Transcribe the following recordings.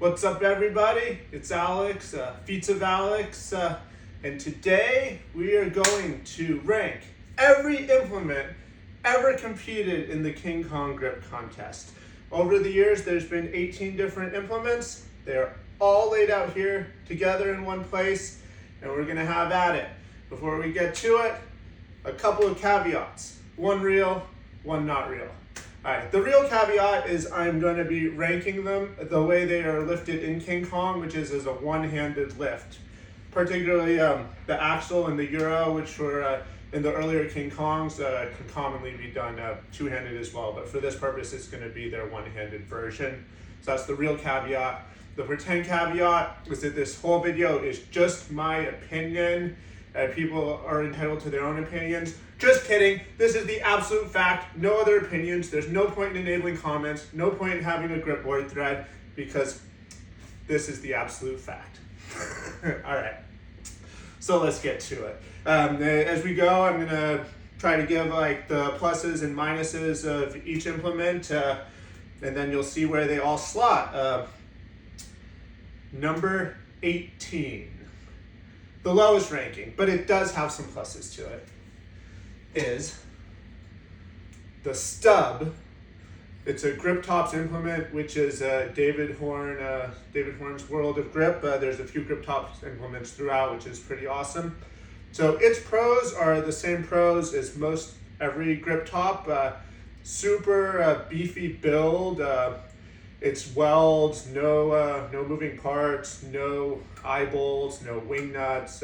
What's up, everybody? It's Alex, Feats of Alex, and today we are going to rank every implement ever competed in the King Kong grip contest. Over the years, there's been 18 different implements. They're all laid out here together in one place, and we're gonna have at it. Before we get to it, a couple of caveats. One real, one not real. All right, the real caveat is I'm going to be ranking them the way they are lifted in King Kong, which is as a one-handed lift. Particularly the Axel and the Euro, which were in the earlier King Kongs, can commonly be done two-handed as well. But for this purpose, it's going to be their one-handed version. So that's the real caveat. The pretend caveat is that this whole video is just my opinion. People are entitled to their own opinions. Just kidding. This is the absolute fact. No other opinions. There's no point in enabling comments. No point in having a grip board thread because this is the absolute fact. All right. So let's get to it. As we go, I'm gonna try to give like the pluses and minuses of each implement, and then you'll see where they all slot. Number 18. The lowest ranking, but it does have some pluses to it, is the Stub. It's a Grip Tops implement, which is David Horn's World of Grip. There's a few Grip Tops implements throughout, which is pretty awesome. So its pros are the same pros as most every Grip Top. Super beefy build. It's welds, no moving parts, no eye bolts, no wing nuts.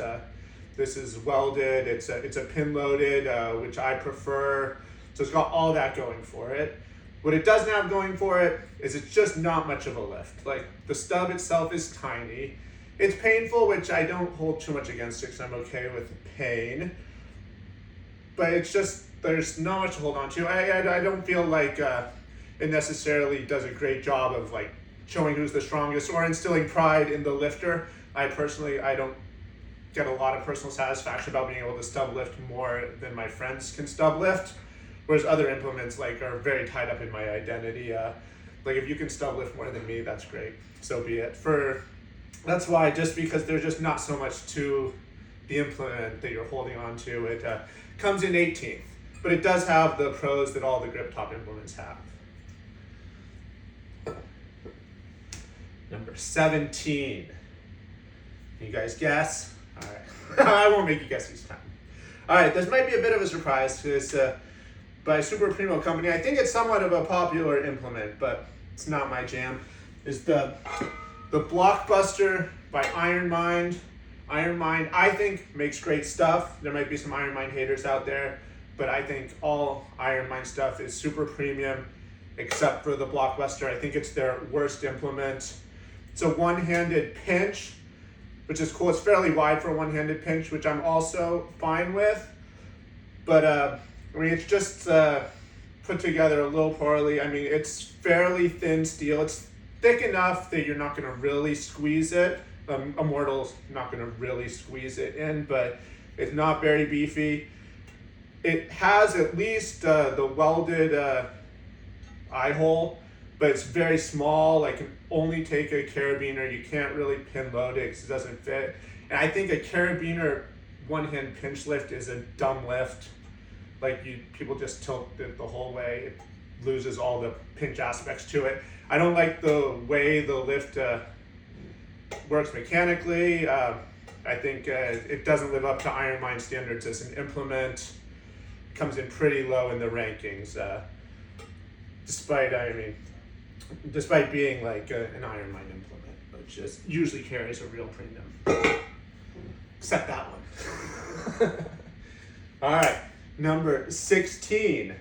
This is welded. It's a pin loaded, which I prefer. So it's got all that going for it. What it doesn't have going for it is it's just not much of a lift. Like the Stub itself is tiny. It's painful, which I don't hold too much against it because I'm okay with the pain. But it's just, there's not much to hold on to. I don't feel like it necessarily does a great job of like showing who's the strongest or instilling pride in the lifter. I don't get a lot of personal satisfaction about being able to stub lift more than my friends can stub lift, whereas other implements like are very tied up in my identity. Like if you can stub lift more than me, that's great. So be it. That's why, just because there's just not so much to the implement that you're holding on to, it comes in 18th, but it does have the pros that all the Grip Top implements have. Number 17. Can you guys guess? All right. I won't make you guess each time. All right, this might be a bit of a surprise. It's by Super Primo Company. I think it's somewhat of a popular implement, but it's not my jam. Is the Blockbuster by Iron Mind. Iron Mind, I think, makes great stuff. There might be some Iron Mind haters out there, but I think all Iron Mind stuff is super premium, except for the Blockbuster. I think it's their worst implement. It's a one-handed pinch, which is cool. It's fairly wide for a one-handed pinch, which I'm also fine with. But I mean, it's just put together a little poorly. I mean, it's fairly thin steel. It's thick enough that you're not going to really squeeze it. Immortal's not going to really squeeze it in, but it's not very beefy. It has at least the welded eye hole, but it's very small. Like, can only take a carabiner. You can't really pin load it because it doesn't fit. And I think a carabiner one-hand pinch lift is a dumb lift. Like, people just tilt it the whole way. It loses all the pinch aspects to it. I don't like the way the lift works mechanically. I think it doesn't live up to Iron Mind standards as an implement. It comes in pretty low in the rankings, despite being like an Iron Mind implement, which just usually carries a real premium. Except that one. All right, number 16.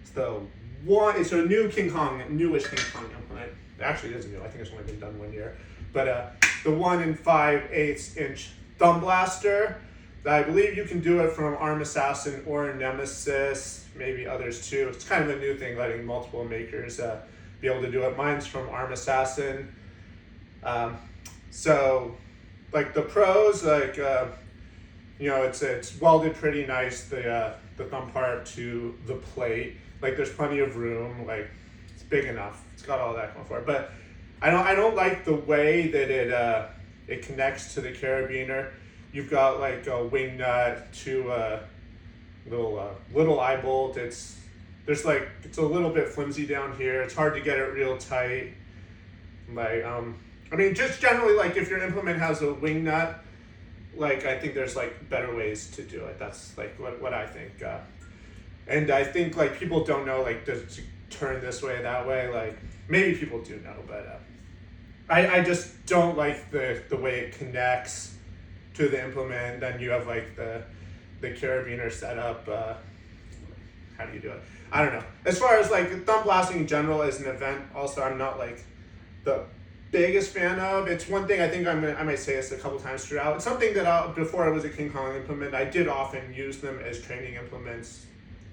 It's a newish King Kong implement. Actually, it isn't new. I think it's only been done 1 year. But the 1 5/8 inch thumb blaster. I believe you can do it from Arm Assassin or Nemesis, maybe others too. It's kind of a new thing, letting multiple makers be able to do it. Mine's from Arm Assassin. So, like the pros, like it's welded pretty nice. The thumb part to the plate. Like there's plenty of room. Like it's big enough. It's got all that going for it. But I don't like the way that it connects to the carabiner. You've got like a wing nut to a little eye bolt. It's a little bit flimsy down here. It's hard to get it real tight. Like I mean, just generally, like if your implement has a wing nut, like I think there's like better ways to do it. That's like what I think. And I think like people don't know like to turn this way, that way. Like maybe people do know, but I just don't like the way it connects to the implement. Then you have like the carabiner setup. How do you do it? I don't know. As far as like thumb blasting in general as an event, also I'm not like the biggest fan of. It's one thing I think I might say this a couple times throughout. It's something that before I was a King Kong implement, I did often use them as training implements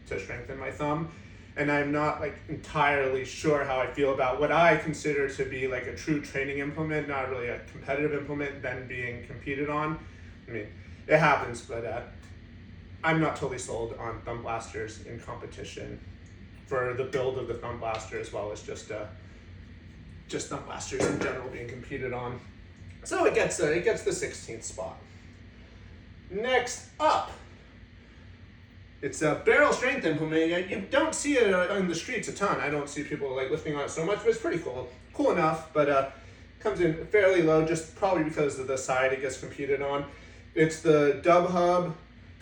to strengthen my thumb. And I'm not like entirely sure how I feel about what I consider to be like a true training implement, not really a competitive implement, then being competed on. I mean, it happens, but I'm not totally sold on thumb blasters in competition for the build of the thumb blaster, as well as just thumb blasters in general being competed on. So it gets the 16th spot. Next up, it's a barrel strength implement. You don't see it on the streets a ton. I don't see people like lifting on it so much, but it's pretty cool. Cool enough, but comes in fairly low, just probably because of the side it gets competed on. It's the Dub Hub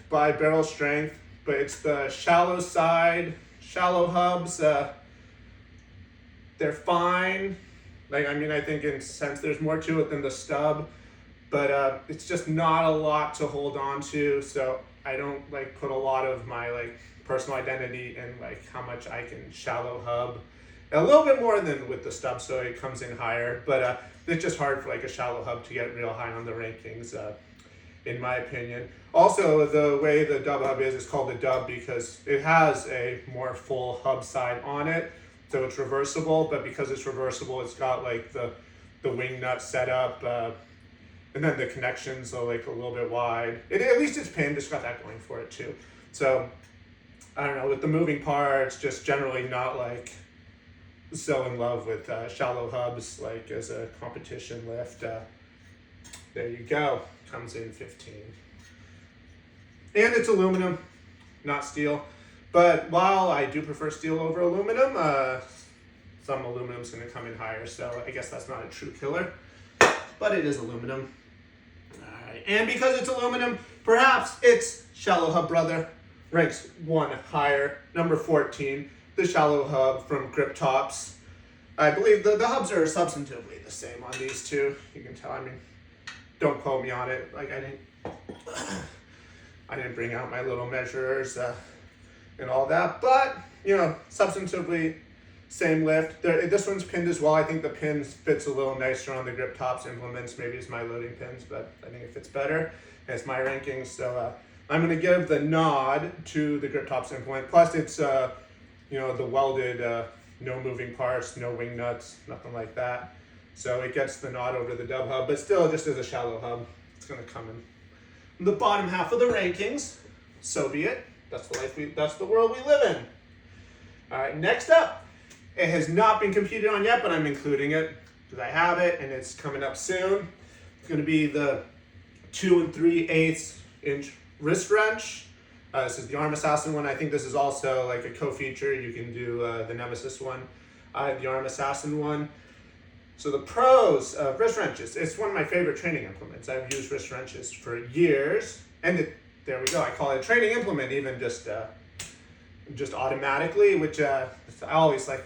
by Barrel Strength, but it's the shallow side, shallow hubs. They're fine. Like, I mean, I think in a sense there's more to it than the stub, but it's just not a lot to hold on to. So I don't like put a lot of my like personal identity in like how much I can shallow hub. A little bit more than with the stub, so it comes in higher, but it's just hard for like a shallow hub to get real high on the rankings, in my opinion. Also, the way the Dub Hub is called the Dub because it has a more full hub side on it, so it's reversible, but because it's reversible, it's got like the wing nut set up, and then the connections are like a little bit wide. At least it's pinned, it's got that going for it too. So, I don't know, with the moving parts, just generally not like so in love with shallow hubs like as a competition lift. There you go, comes in 15. And it's aluminum, not steel. But while I do prefer steel over aluminum, some aluminum's gonna come in higher, so I guess that's not a true killer, but it is aluminum. All right, and because it's aluminum, perhaps its shallow hub brother ranks one higher, number 14. The shallow hub from Grip Tops. I believe the hubs are substantively the same on these two. You can tell, I mean, don't quote me on it. Like I didn't bring out my little measurers and all that, but you know, substantively same lift. This one's pinned as well. I think the pin fits a little nicer on the Grip Tops implements. Maybe it's my loading pins, but I think it fits better. And it's my rankings, so I'm gonna give the nod to the Grip Tops implement. Plus it's you know, the welded, no moving parts, no wing nuts, nothing like that. So it gets the nod over the Dub Hub, but still just as a shallow hub, it's gonna come in the bottom half of the rankings. So be it. That's the world we live in. All right, next up, it has not been competed on yet, but I'm including it because I have it and it's coming up soon. It's gonna be the 2 3/8 inch wrist wrench. This is the Arm Assassin one. I think this is also like a co-feature. You can do the Nemesis one. I have the Arm Assassin one. So the pros of wrist wrenches. It's one of my favorite training implements. I've used wrist wrenches for years. And there we go. I call it a training implement even just automatically, which I always like.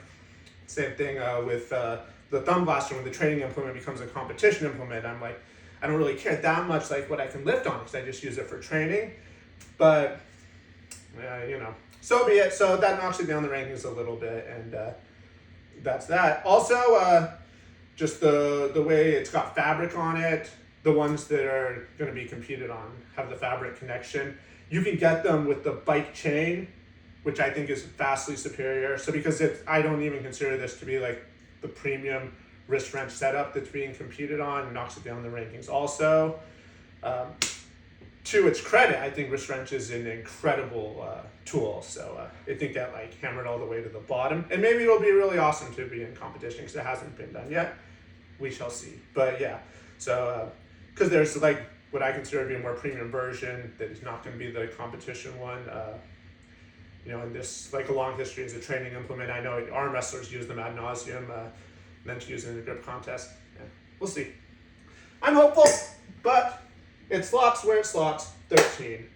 Same thing with the thumb blaster. When the training implement becomes a competition implement, I'm like, I don't really care that much like what I can lift on because I just use it for training. But you know, so be it. So that knocks it down the rankings a little bit, and that's that. Also, just the way it's got fabric on it. The ones that are going to be competed on have the fabric connection. You can get them with the bike chain, which I think is vastly superior. So because I don't even consider this to be like the premium wrist wrench setup that's being competed on, it knocks it down the rankings. Also, to its credit, I think wrist wrench is an incredible tool. So it didn't get like hammered all the way to the bottom. And maybe it'll be really awesome to be in competition because it hasn't been done yet. we shall see. But yeah, so because there's like what I consider to be a more premium version that is not going to be the competition one. You know, in this, like a long history as a training implement. I know arm wrestlers use them ad nauseum, meant to use it in the grip contest. Yeah, we'll see. I'm hopeful, but it slots where it slots, 13.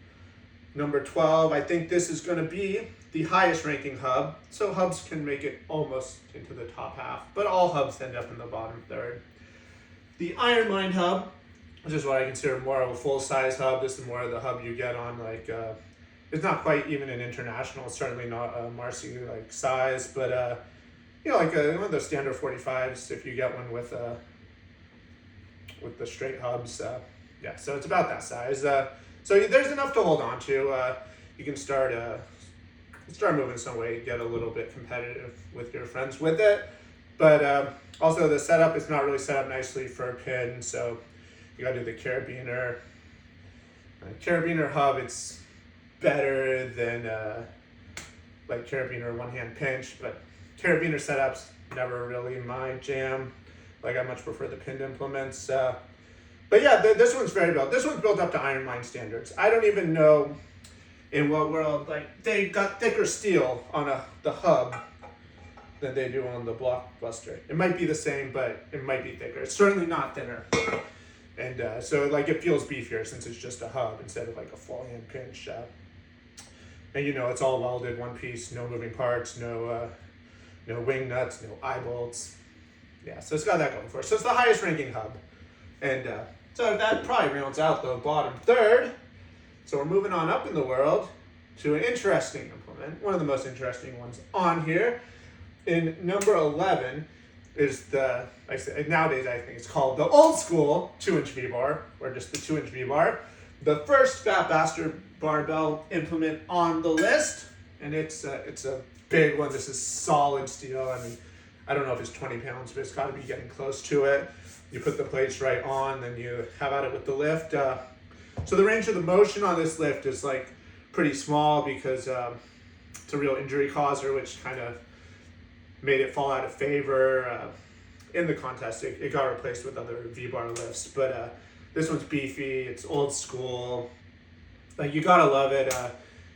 Number 12, I think this is going to be the highest ranking hub. So hubs can make it almost into the top half, but all hubs end up in the bottom third. The Iron Mind hub, which is what I consider more of a full-size hub. This is more of the hub you get on like, it's not quite even an international, it's certainly not a Marcy like size, but you know, like one of those standard 45s if you get one with the straight hubs. Yeah, so it's about that size. So there's enough to hold on to. You can start moving some weight, get a little bit competitive with your friends with it. But also the setup is not really set up nicely for a pin, so you gotta do the carabiner. Carabiner hub, it's better than like carabiner one-hand pinch, but carabiner setups never really my jam. Like I much prefer the pinned implements. But yeah, this one's very built. This one's built up to Iron Mind standards. I don't even know in what world, like they got thicker steel on the hub than they do on the Blockbuster. It might be the same, but it might be thicker. It's certainly not thinner. And so like it feels beefier since it's just a hub instead of like a full hand pinch. And you know, it's all welded one piece, no moving parts, no wing nuts, no eye bolts. Yeah, so it's got that going for it. So it's the highest ranking hub. And so that probably rounds out the bottom third. So we're moving on up in the world to an interesting implement, one of the most interesting ones on here. In number 11 is the, like I said, nowadays I think it's called the old school 2-inch V-bar, or just the 2-inch V-bar. The first Fat Bastard barbell implement on the list, and it's a big one. This is solid steel. I mean, I don't know if it's 20 pounds, but it's got to be getting close to it. You put the plates right on, then you have at it with the lift. So the range of the motion on this lift is like pretty small because it's a real injury causer, which kind of made it fall out of favor in the contest. It got replaced with other V-bar lifts, but this one's beefy. It's old school. Like you gotta love it.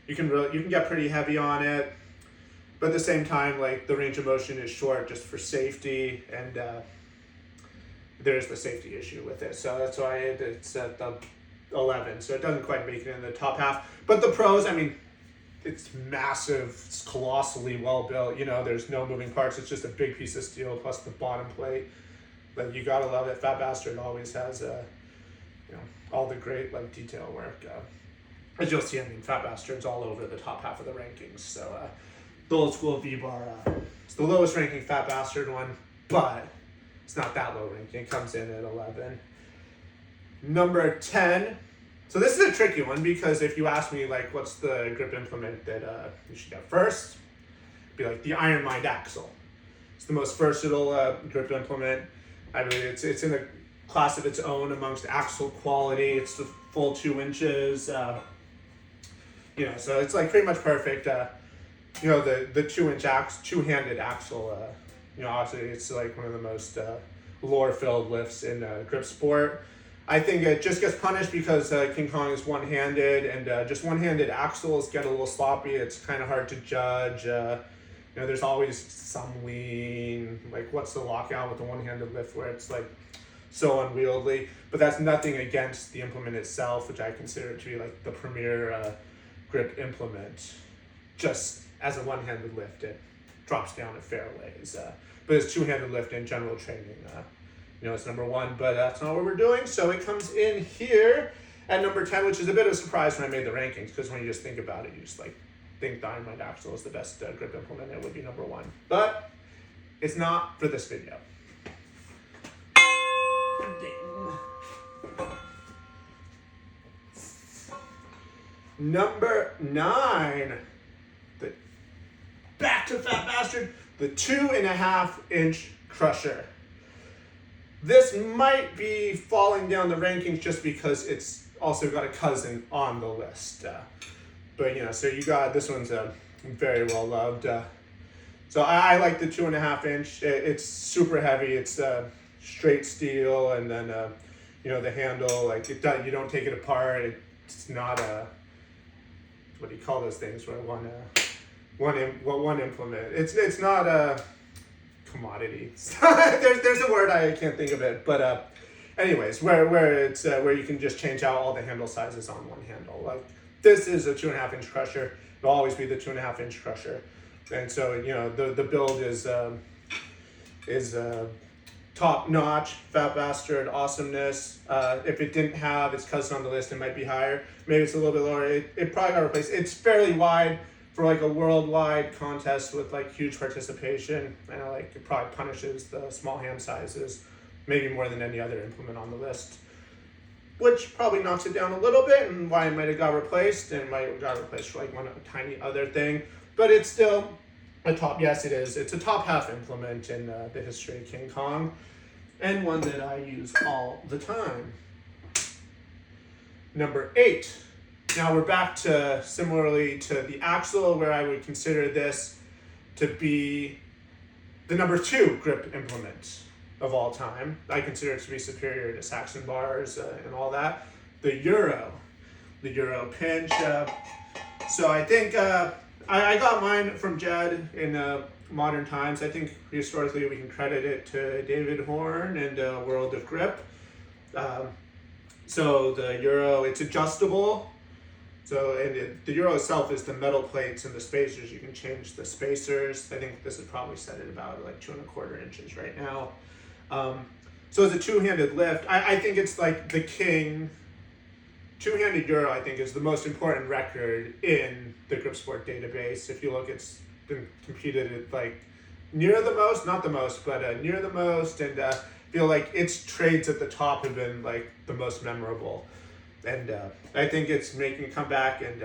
You can get pretty heavy on it, but at the same time, like the range of motion is short just for safety, and there's the safety issue with it. So that's why it's at the 11. So it doesn't quite make it in the top half. But the pros, I mean, it's massive, it's colossally well built. You know, there's no moving parts. It's just a big piece of steel plus the bottom plate. Like you gotta love it. Fat Bastard always has you know, all the great like detail work. As you'll see, I mean, Fat Bastard's all over the top half of the rankings. So the old school V-bar, it's the lowest ranking Fat Bastard one, but it's not that low ranking. It comes in at 11. Number 10. So this is a tricky one because if you ask me like what's the grip implement that you should have first, it'd be like the Iron Mind Axle. It's the most versatile grip implement. I mean, it's in a class of its own amongst axle quality. It's the full 2 inches. You know, so it's like pretty much perfect. You know, the 2-inch two-handed axle. You know, obviously it's like one of the most lore-filled lifts in grip sport. I think it just gets punished because King Kong is one-handed, and just one-handed axles get a little sloppy. It's kind of hard to judge. You know, there's always some lean. Like, what's the lockout with the one-handed lift where it's like so unwieldy? But that's nothing against the implement itself, which I consider to be like the premier grip implement. Just as a one-handed lift, it drops down at fairways. But it's two-handed lift in general training. You know, it's number 1, but that's not what we're doing. So it comes in here at number 10, which is a bit of a surprise when I made the rankings, because when you just think about it, you just like think the Iron Mind Axle is the best grip implement. It would be number 1, but it's not for this video. Number 9, back to Fat Bastard, the 2.5-inch Crusher. This might be falling down the rankings just because it's also got a cousin on the list. But, you know, so you got, this one's very well loved. So I like the 2.5-inch. It's super heavy. It's straight steel, and then the handle, like it does, you don't take it apart. It's not a, what do you call those things where one implement. It's not a commodity. there's a word, I can't think of it, but anyways, where it's where you can just change out all the handle sizes on one handle. Like this is a 2.5 inch crusher. It'll always be the 2.5 inch crusher, and so the build is top notch, Fat Bastard, awesomeness. If it didn't have its cousin on the list, it might be higher. Maybe it's a little bit lower. It probably got replaced. It's fairly wide for like a worldwide contest with like huge participation, and like it probably punishes the small hand sizes maybe more than any other implement on the list, which probably knocks it down a little bit, and why it might have got replaced, and might have got replaced for like one tiny other thing. But it's still a top, yes it is. It's a top half implement in the history of King Kong, and one that I use all the time. Number 8. Now we're back to, similarly to the Axel, where I would consider this to be the number 2 grip implement of all time. I consider it to be superior to Saxon bars and all that. The Euro pinch. So I think I got mine from Jed in modern times. I think historically we can credit it to David Horn and World of Grip. So the Euro, it's adjustable. So the Euro itself is the metal plates and the spacers. You can change the spacers. I think this would probably set it about like 2.25 inches right now. So it's a two-handed lift. I think it's like the king. Two-handed Euro, I think, is the most important record in the Grip Sport database. If you look, it's been competed at like near the most, not the most, but near the most, and feel like its trades at the top have been like the most memorable. And I think it's making a comeback, and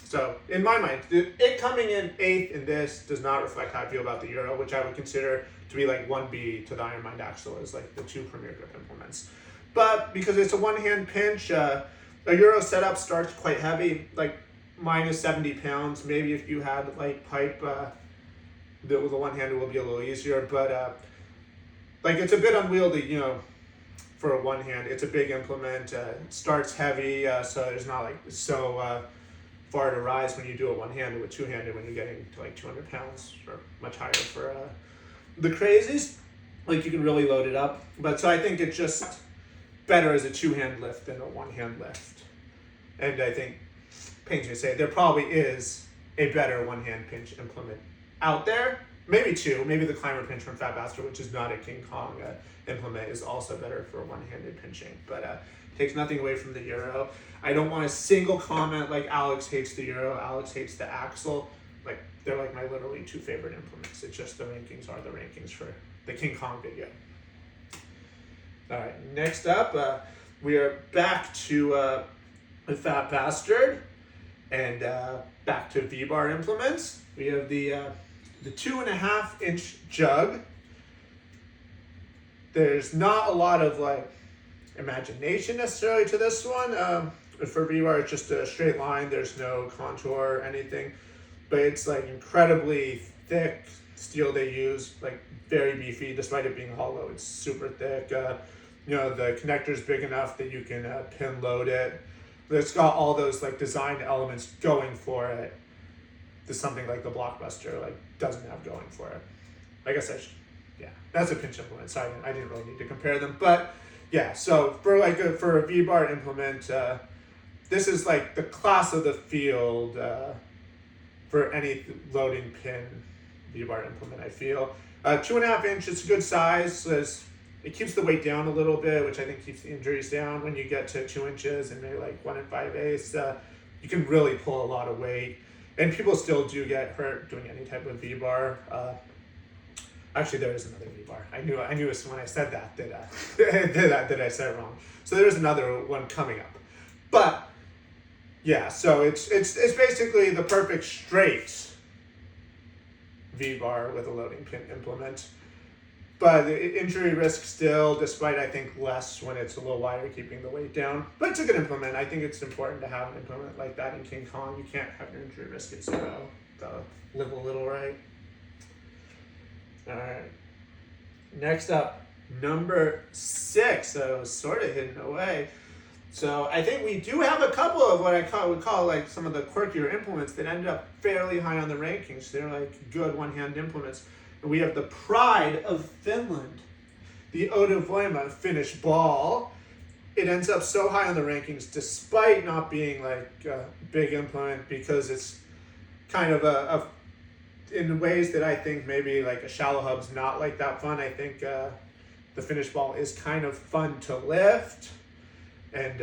so in my mind, it coming in 8th in this does not reflect how I feel about the Euro, which I would consider to be like 1B to the Iron Mind Axle as like the 2 premier grip implements. But because it's a one-hand pinch, a Euro setup starts quite heavy, like minus 70 pounds. Maybe if you had like pipe, the one-handed will be a little easier, but like it's a bit unwieldy, for a one hand. It's a big implement, starts heavy, so there's not like so far to rise when you do it one-handed. With two-handed, when you're getting to like 200 pounds or much higher for the crazies, like you can really load it up. But so I think it's just better as a two-hand lift than a one-hand lift. And I think, pains me to say, there probably is a better one-hand pinch implement out there. Maybe 2, maybe the Climber pinch from Fat Bastard, which is not a King Kong implement, is also better for one-handed pinching. But takes nothing away from the Euro. I don't want a single comment like Alex hates the Euro, Alex hates the Axle. Like, they're like my literally 2 favorite implements. It's just the rankings are the rankings for the King Kong video. All right, next up, we are back to the Fat Bastard and back to V-bar implements. We have the 2.5 inch jug. There's not a lot of like imagination necessarily to this one. For V-bar, it's just a straight line. There's no contour or anything, but it's like incredibly thick steel they use, like very beefy, despite it being hollow. It's super thick. The connector's big enough that you can pin load it. It's got all those like design elements going for it. There's something like the Blockbuster like doesn't have going for it. I guess that's a pinch implement. So I didn't really need to compare them, but yeah. So for a V-bar implement, this is like the class of the field for any loading pin V-bar implement. I feel 2.5 inch. It's a good size. It keeps the weight down a little bit, which I think keeps the injuries down. When you get to 2 inches and maybe like 1 5/8, you can really pull a lot of weight. And people still do get hurt doing any type of V-bar. Actually, there is another V-bar. I knew it when I said that I said it wrong. So there's another one coming up. But yeah, so it's basically the perfect straight V-bar with a loading pin implement. But the injury risk still, despite I think less when it's a little wider, keeping the weight down. But it's a good implement. I think it's important to have an implement like that in King Kong. You can't have your injury risk at 0. Live a little right. All right. Next up, Number 6, so it was sort of hidden away. So I think we do have a couple of what would call like some of the quirkier implements that ended up fairly high on the rankings. They're like good one-hand implements. And we have the Pride of Finland, the Oda Voima Finnish ball. It ends up so high on the rankings despite not being like a big implement, because it's kind of in ways that I think maybe like a shallow hub's not like that fun. I think the Finnish ball is kind of fun to lift. And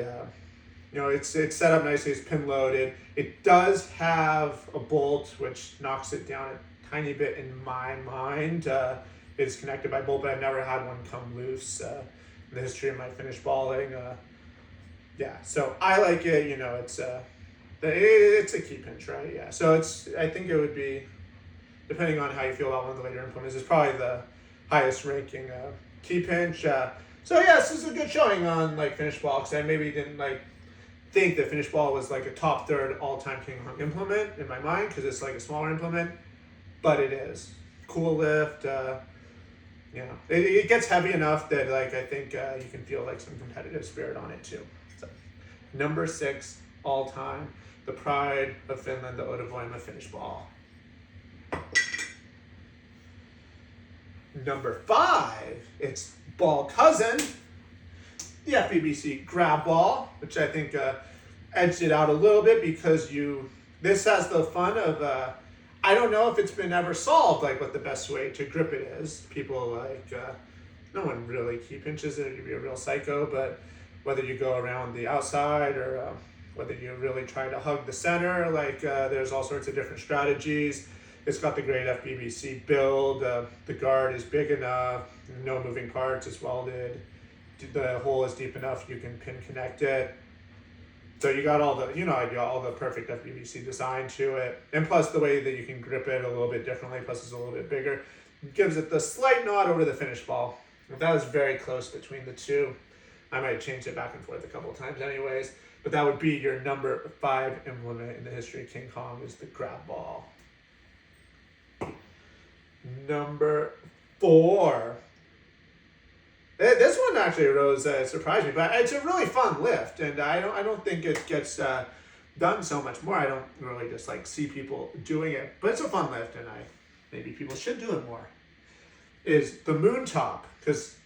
it's set up nicely. It's pin loaded. It does have a bolt which knocks it down a tiny bit in my mind. It's connected by bolt, but I've never had one come loose in the history of my Finnish balling. So I like it. It's a key pinch, right? Yeah. So I think it would be, depending on how you feel about one of the later implements, it's probably the highest ranking key pinch. So yes, this is a good showing on like Finnish ball, because I maybe didn't like think that Finnish ball was like a top third all-time King Kong implement in my mind, because it's like a smaller implement, but it is cool lift. It gets heavy enough that like I think you can feel like some competitive spirit on it too. So number 6 all-time, the Pride of Finland, the Oda Voima Finnish ball. Number 5, it's ball cousin, the FBBC grab ball, which I think edged it out a little bit, because this has the fun of I don't know if it's been ever solved like what the best way to grip it is. People like no one really key pinches it. You'd be a real psycho, but whether you go around the outside or whether you really try to hug the center, like there's all sorts of different strategies. It's got the great FBBC build. The guard is big enough, no moving parts, it's welded. The hole is deep enough you can pin connect it. So you got all the perfect FBBC design to it. And plus the way that you can grip it a little bit differently, plus it's a little bit bigger, gives it the slight nod over the Finnish ball. That was very close between the two. I might change it back and forth a couple of times anyways, but that would be your number 5 implement in the history of King Kong, is the grab ball. Number 4. This one actually surprised me, but it's a really fun lift, and I don't think it gets done so much more. I don't really just like see people doing it, but it's a fun lift, and maybe people should do it more. Is the moon top, because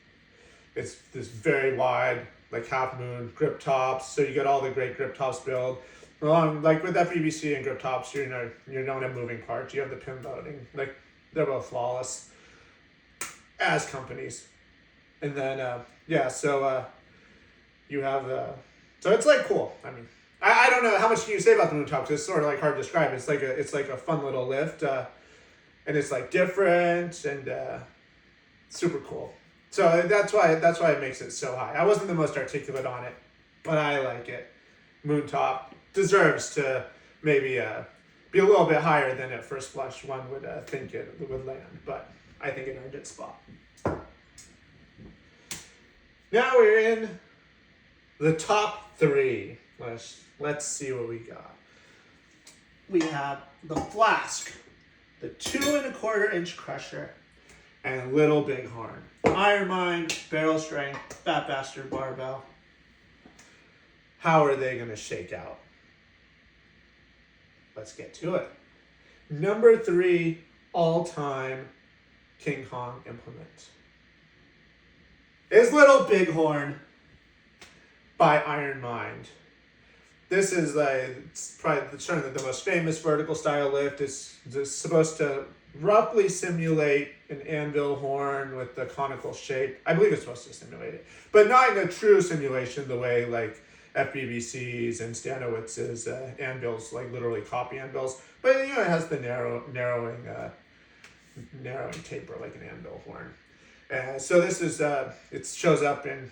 it's this very wide like half moon grip tops, so you get all the great grip tops build. Like with FBBC and grip tops, you don't have moving parts. You have the pin loading. Like they're both flawless as companies. And then you have so it's like cool. I mean, I don't know how much can you say about the moon top, because it's sort of like hard to describe. It's like a fun little lift, and it's like different and super cool. So that's why it makes it so high. I wasn't the most articulate on it, but I like it. Moon top deserves to maybe be a little bit higher than at first blush one would think it would land, but I think it earned its spot. Now we're in the top 3. Let's see what we got. We have the Flask, the 2 1/4 inch crusher, and Little Bighorn. Iron Mind, barrel strength, Fat Bastard barbell. How are they going to shake out? Let's get to it. Number 3 all-time King Kong implement is Little Bighorn by Iron Mind. This is it's probably the most famous vertical style lift. It's supposed to roughly simulate an anvil horn with the conical shape. I believe it's supposed to simulate it, but not in a true simulation the way like FBBC's and Stanowitz's anvils like literally copy anvils. But it has the narrowing taper like an anvil horn. So this is it shows up in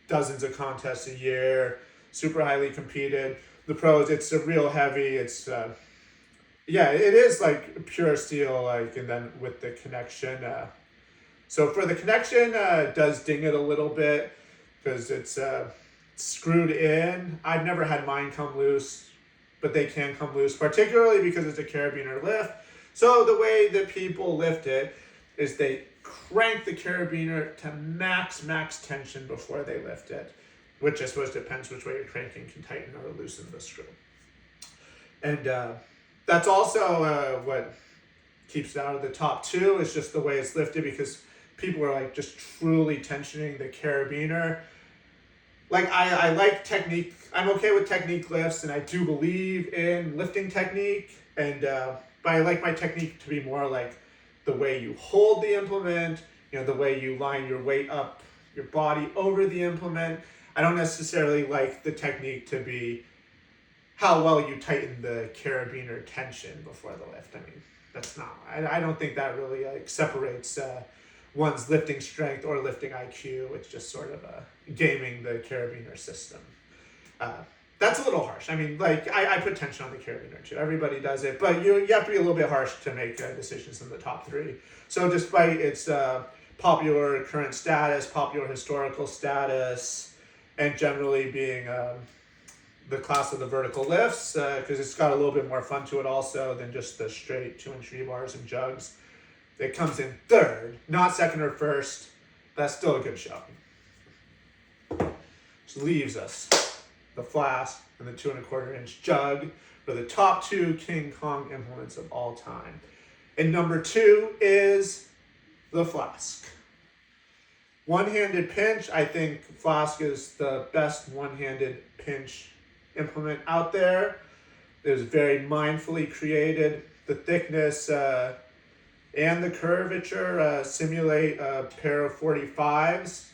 dozens of contests a year, super highly competed. The pros, it's a real heavy. It's it is like pure steel, like, and then with the connection. So for the connection, it does ding it a little bit because it's screwed in. I've never had mine come loose, but they can come loose, particularly because it's a carabiner lift. So the way that people lift it is they crank the carabiner to max tension before they lift it, which I suppose depends which way you're cranking, can tighten or loosen the screw. And that's also what keeps it out of the top two, is just the way it's lifted, because people are like just truly tensioning the carabiner. Like I like technique. I'm okay with technique lifts, and I do believe in lifting technique. And but I like my technique to be more like the way you hold the implement, the way you line your weight up your body over the implement. I don't necessarily like the technique to be how well you tighten the carabiner tension before the lift. I mean, that's not. I don't think that really like separates one's lifting strength or lifting IQ. It's just sort of gaming the carabiner system. That's a little harsh. I mean, like, I put tension on the carabiner too. Everybody does it, but you have to be a little bit harsh to make decisions in the top three. So despite its popular current status, popular historical status, and generally being the class of the vertical lifts, because it's got a little bit more fun to it also than just the straight 2-inch rebars and jugs. It comes in third, not second or first. That's still a good show. Which leaves us the flask and the 2 1/4-inch jug for the top two King Kong implements of all time. And number 2 is the flask. One-handed pinch. I think flask is the best one-handed pinch implement out there. It was very mindfully created. The thickness and the curvature simulate a pair of 45s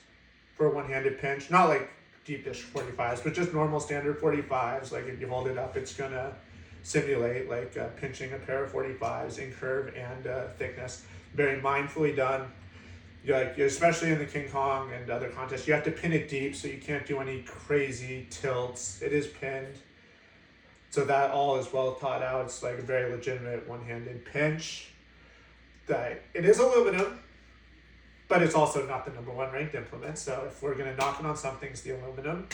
for a one-handed pinch. Not like deep dish 45s, but just normal standard 45s. Like if you hold it up, it's gonna simulate like pinching a pair of 45s in curve and thickness. Very mindfully done. Like, especially in the King Kong and other contests, you have to pin it deep, so you can't do any crazy tilts. It is pinned, so that all is well thought out. It's like a very legitimate one-handed pinch. That it is aluminum, but it's also not the number 1 ranked implement. So if we're gonna knock it on something, it's the aluminum.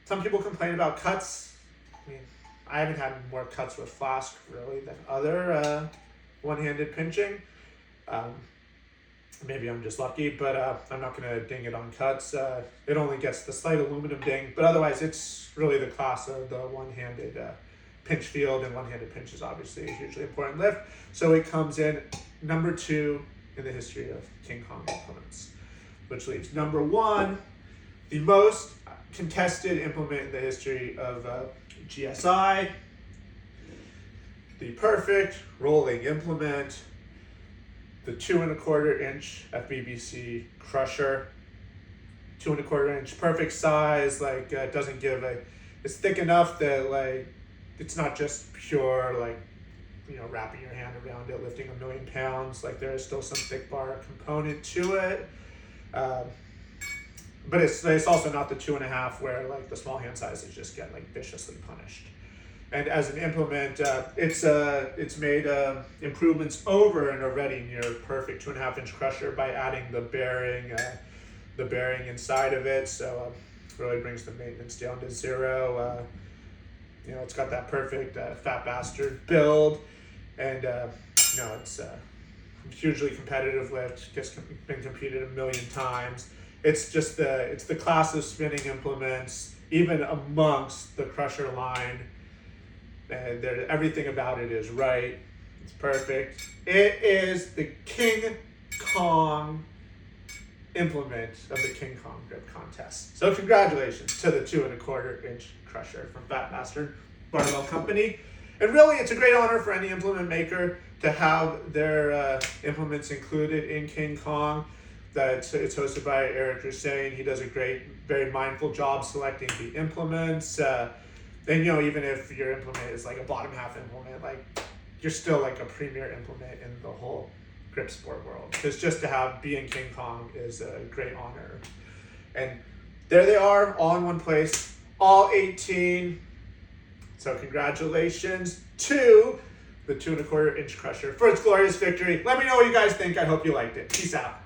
Some people complain about cuts. I mean, I haven't had more cuts with flask really than other one-handed pinching. Maybe I'm just lucky, but I'm not going to ding it on cuts. It only gets the slight aluminum ding, but otherwise it's really the class of the one-handed pinch field, and one-handed pinch is obviously a hugely important lift. So it comes in number 2 in the history of King Kong implements, which leaves number 1, the most contested implement in the history of GSI, the perfect rolling implement, the 2 1/4-inch FBBC crusher. 2 1/4-inch, perfect size. Like doesn't give it's thick enough that like it's not just pure like wrapping your hand around it, lifting 1,000,000 pounds. Like there is still some thick bar component to it. But it's also not the 2.5 where like the small hand sizes just get like viciously punished. And as an implement, it's made improvements over an already near perfect 2.5-inch crusher by adding the bearing inside of it. So really brings the maintenance down to 0. It's got that perfect fat bastard build, and it's a hugely competitive lift. Just been competed 1,000,000 times. It's just the class of spinning implements, even amongst the crusher line. And everything about it is right. It's perfect. It is the King Kong implement of the King Kong grip contest. So congratulations to the 2 1/4-inch crusher from Fat Bastard Barbell Company. And really, it's a great honor for any implement maker to have their implements included in King Kong. It's hosted by Eric Hussein. He does a great, very mindful job selecting the implements. And even if your implement is like a bottom half implement, like you're still like a premier implement in the whole grip sport world. Because just to be in King Kong is a great honor. And there they are, all in one place, all 18. So congratulations to the 2 1/4-inch crusher for its glorious victory. Let me know what you guys think. I hope you liked it. Peace out.